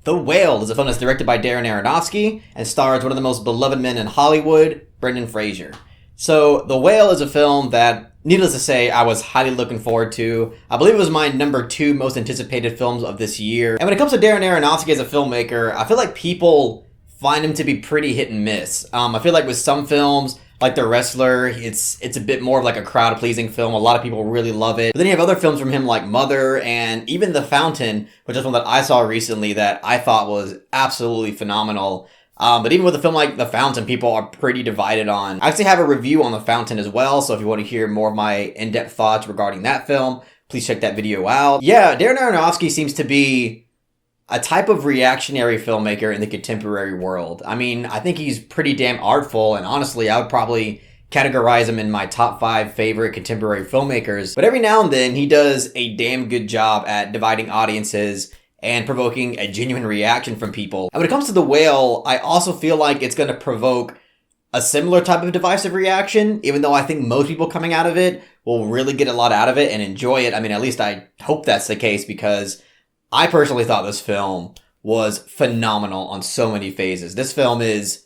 The Whale is a film that's directed by Darren Aronofsky and stars one of the most beloved men in Hollywood, Brendan Fraser. So, The Whale is a film that, needless to say, I was highly looking forward to. I believe it was my number 2 most anticipated films of this year. And when it comes to Darren Aronofsky as a filmmaker, I feel like people find him to be pretty hit and miss. I feel like with some films, like The Wrestler, it's a bit more of like a crowd-pleasing film. A lot of people really love it. But then you have other films from him like Mother and even The Fountain, which is one that I saw recently that I thought was absolutely phenomenal. But even with a film like The Fountain, people are pretty divided on. I actually have a review on The Fountain as well, so if you want to hear more of my in-depth thoughts regarding that film, please check that video out. Yeah, Darren Aronofsky seems to be a type of reactionary filmmaker in the contemporary world. I mean, I think he's pretty damn artful, and honestly, I would probably categorize him in my top 5 favorite contemporary filmmakers. But every now and then, he does a damn good job at dividing audiences and provoking a genuine reaction from people. And when it comes to The Whale, I also feel like it's going to provoke a similar type of divisive reaction, even though I think most people coming out of it will really get a lot out of it and enjoy it. I mean, at least I hope that's the case, because I personally thought this film was phenomenal on so many phases. This film is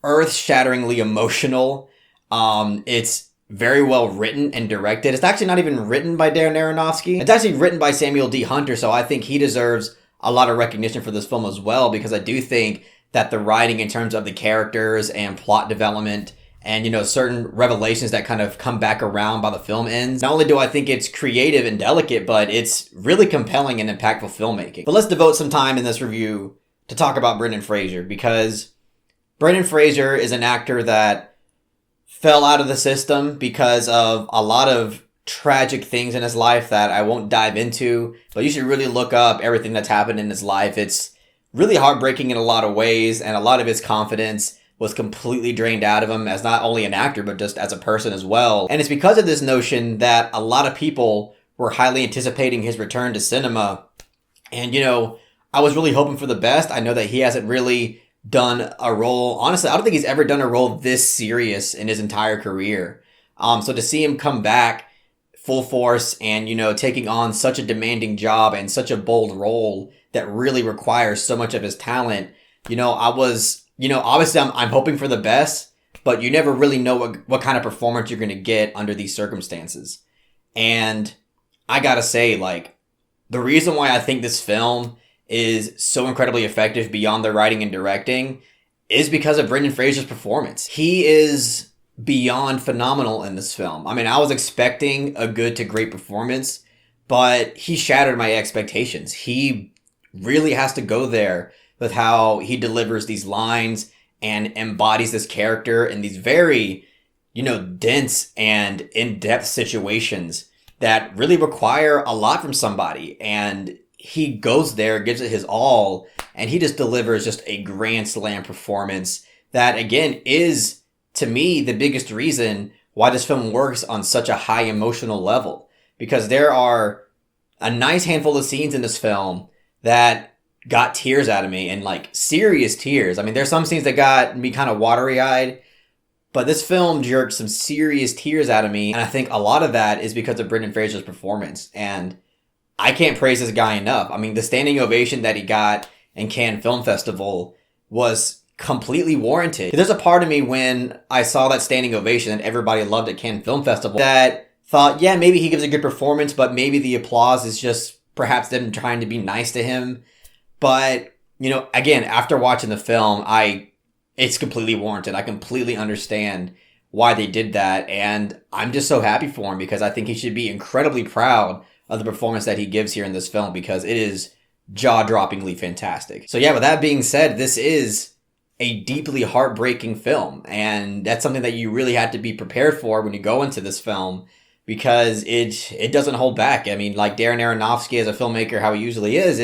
earth-shatteringly emotional. It's very well written and directed. It's actually not even written by Darren Aronofsky. It's actually written by Samuel D. Hunter, so I think he deserves a lot of recognition for this film as well, because I do think that the writing in terms of the characters and plot development and, certain revelations that kind of come back around by the film ends. Not only do I think it's creative and delicate, but it's really compelling and impactful filmmaking. But let's devote some time in this review to talk about Brendan Fraser, because Brendan Fraser is an actor that fell out of the system because of a lot of tragic things in his life that I won't dive into, but you should really look up everything that's happened in his life. It's really heartbreaking in a lot of ways, and a lot of his confidence was completely drained out of him as not only an actor, but just as a person as well. And it's because of this notion that a lot of people were highly anticipating his return to cinema. And, I was really hoping for the best. I know that he hasn't really done a role. Honestly, I don't think he's ever done a role this serious in his entire career. So to see him come back full force and, taking on such a demanding job and such a bold role that really requires so much of his talent, obviously I'm hoping for the best, but you never really know what kind of performance you're going to get under these circumstances. And I gotta say, the reason why I think this film is so incredibly effective beyond the writing and directing is because of Brendan Fraser's performance. He is beyond phenomenal in this film. I mean, I was expecting a good to great performance, but he shattered my expectations. He really has to go there with how he delivers these lines and embodies this character in these very, dense and in-depth situations that really require a lot from somebody. And he goes there, gives it his all, and he just delivers just a grand slam performance that, again, is, to me, the biggest reason why this film works on such a high emotional level. Because there are a nice handful of scenes in this film that got tears out of me, and serious tears. I mean, there's some scenes that got me kind of watery-eyed, but this film jerked some serious tears out of me, and I think a lot of that is because of Brendan Fraser's performance, and I can't praise this guy enough. I mean, the standing ovation that he got in Cannes Film Festival was completely warranted. There's a part of me when I saw that standing ovation that everybody loved at Cannes Film Festival that thought, yeah, maybe he gives a good performance, but maybe the applause is just perhaps them trying to be nice to him. But, again, after watching the film, it's completely warranted. I completely understand why they did that. And I'm just so happy for him, because I think he should be incredibly proud of the performance that he gives here in this film, because it is jaw-droppingly fantastic. So yeah, with that being said, this is a deeply heartbreaking film. And that's something that you really had to be prepared for when you go into this film, because it doesn't hold back. I mean, like Darren Aronofsky as a filmmaker, how he usually is,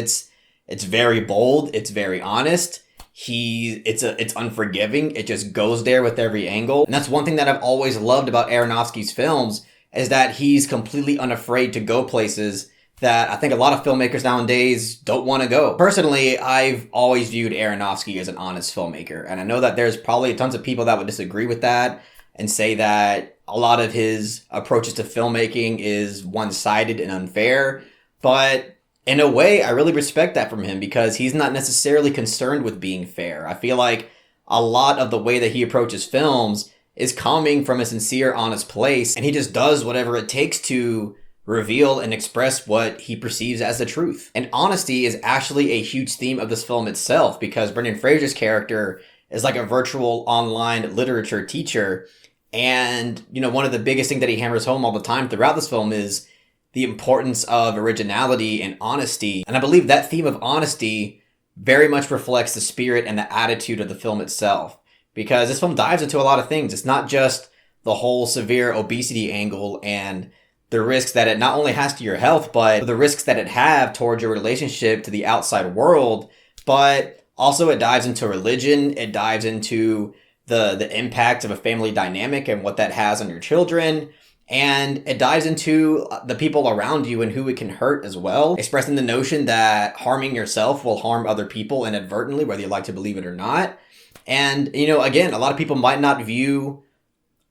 it's very bold. It's very honest. It's unforgiving. It just goes there with every angle. And that's one thing that I've always loved about Aronofsky's films, is that he's completely unafraid to go places that I think a lot of filmmakers nowadays don't want to go. Personally, I've always viewed Aronofsky as an honest filmmaker. And I know that there's probably tons of people that would disagree with that and say that a lot of his approaches to filmmaking is one-sided and unfair. But in a way, I really respect that from him because he's not necessarily concerned with being fair. I feel like a lot of the way that he approaches films is coming from a sincere, honest place, and he just does whatever it takes to reveal and express what he perceives as the truth. And honesty is actually a huge theme of this film itself because Brendan Fraser's character is like a virtual online literature teacher. And, one of the biggest things that he hammers home all the time throughout this film is the importance of originality and honesty. And I believe that theme of honesty very much reflects the spirit and the attitude of the film itself. Because this film dives into a lot of things. It's not just the whole severe obesity angle and the risks that it not only has to your health, but the risks that it have towards your relationship to the outside world. But also it dives into religion. It dives into the impact of a family dynamic and what that has on your children. And it dives into the people around you and who it can hurt as well, expressing the notion that harming yourself will harm other people inadvertently, whether you like to believe it or not. And, again, a lot of people might not view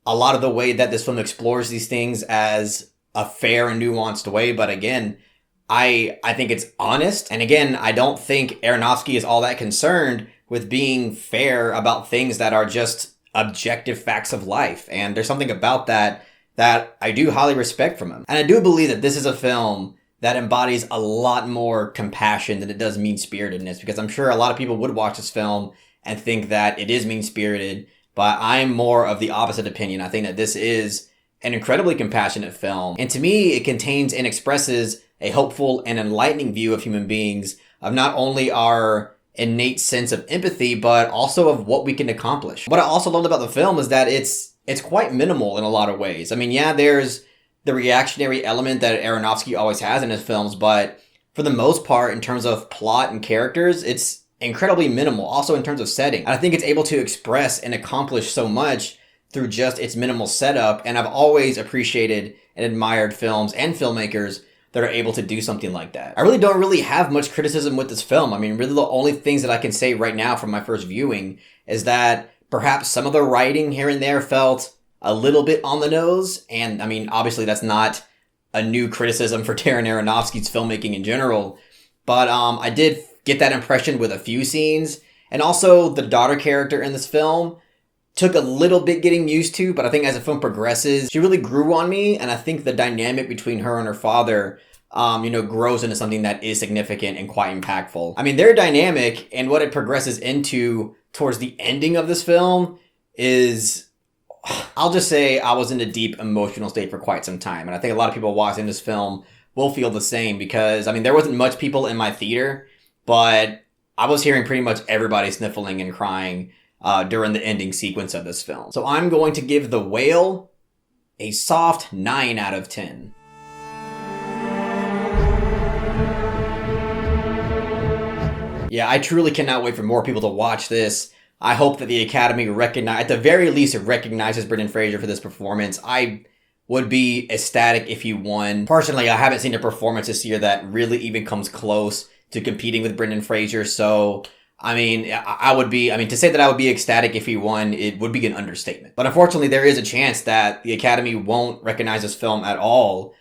a lot of the way that this film explores these things as a fair and nuanced way. But again, I think it's honest. And again, I don't think Aronofsky is all that concerned with being fair about things that are just objective facts of life. And there's something about that I do highly respect from him. And I do believe that this is a film that embodies a lot more compassion than it does mean-spiritedness, because I'm sure a lot of people would watch this film and think that it is mean-spirited, but I'm more of the opposite opinion. I think that this is an incredibly compassionate film. And to me, it contains and expresses a hopeful and enlightening view of human beings, of not only our innate sense of empathy, but also of what we can accomplish. What I also loved about the film is that it's quite minimal in a lot of ways. I mean, yeah, there's the reactionary element that Aronofsky always has in his films, but for the most part, in terms of plot and characters, it's incredibly minimal. Also in terms of setting, and I think it's able to express and accomplish so much through just its minimal setup. And I've always appreciated and admired films and filmmakers that are able to do something like that. I really don't have much criticism with this film. I mean, really the only things that I can say right now from my first viewing is that perhaps some of the writing here and there felt a little bit on the nose. And I mean, obviously that's not a new criticism for Darren Aronofsky's filmmaking in general. But I did get that impression with a few scenes. And also the daughter character in this film took a little bit getting used to, but I think as the film progresses, she really grew on me. And I think the dynamic between her and her father, grows into something that is significant and quite impactful. I mean, their dynamic and what it progresses into towards the ending of this film is, I'll just say I was in a deep emotional state for quite some time. And I think a lot of people watching this film will feel the same because, I mean, there wasn't much people in my theater, but I was hearing pretty much everybody sniffling and crying during the ending sequence of this film. So I'm going to give The Whale a soft 9 out of 10. Yeah, I truly cannot wait for more people to watch this. I hope that the Academy at the very least, it recognizes Brendan Fraser for this performance. I would be ecstatic if he won. Personally, I haven't seen a performance this year that really even comes close to competing with Brendan Fraser. So, I mean, to say that I would be ecstatic if he won, it would be an understatement. But unfortunately, there is a chance that the Academy won't recognize this film at all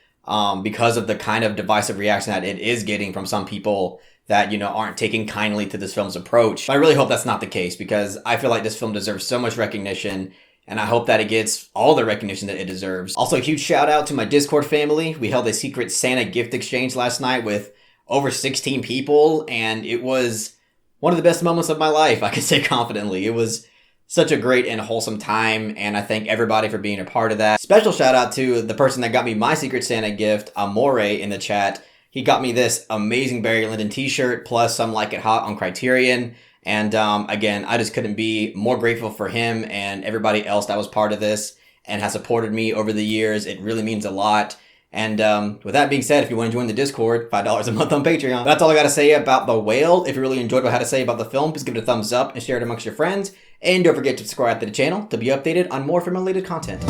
because of the kind of divisive reaction that it is getting from some people that, aren't taking kindly to this film's approach. But I really hope that's not the case because I feel like this film deserves so much recognition, and I hope that it gets all the recognition that it deserves. Also, a huge shout out to my Discord family. We held a secret Santa gift exchange last night with over 16 people, and it was one of the best moments of my life, I can say confidently. It was such a great and wholesome time, and I thank everybody for being a part of that. Special shout out to the person that got me my secret Santa gift, Amore, in the chat. He got me this amazing Barry Lyndon t-shirt, plus some Like It Hot on Criterion. And again, I just couldn't be more grateful for him and everybody else that was part of this and has supported me over the years. It really means a lot. And with that being said, if you want to join the Discord, $5 a month on Patreon. That's all I got to say about The Whale. If you really enjoyed what I had to say about the film, please give it a thumbs up and share it amongst your friends. And don't forget to subscribe to the channel to be updated on more film-related content.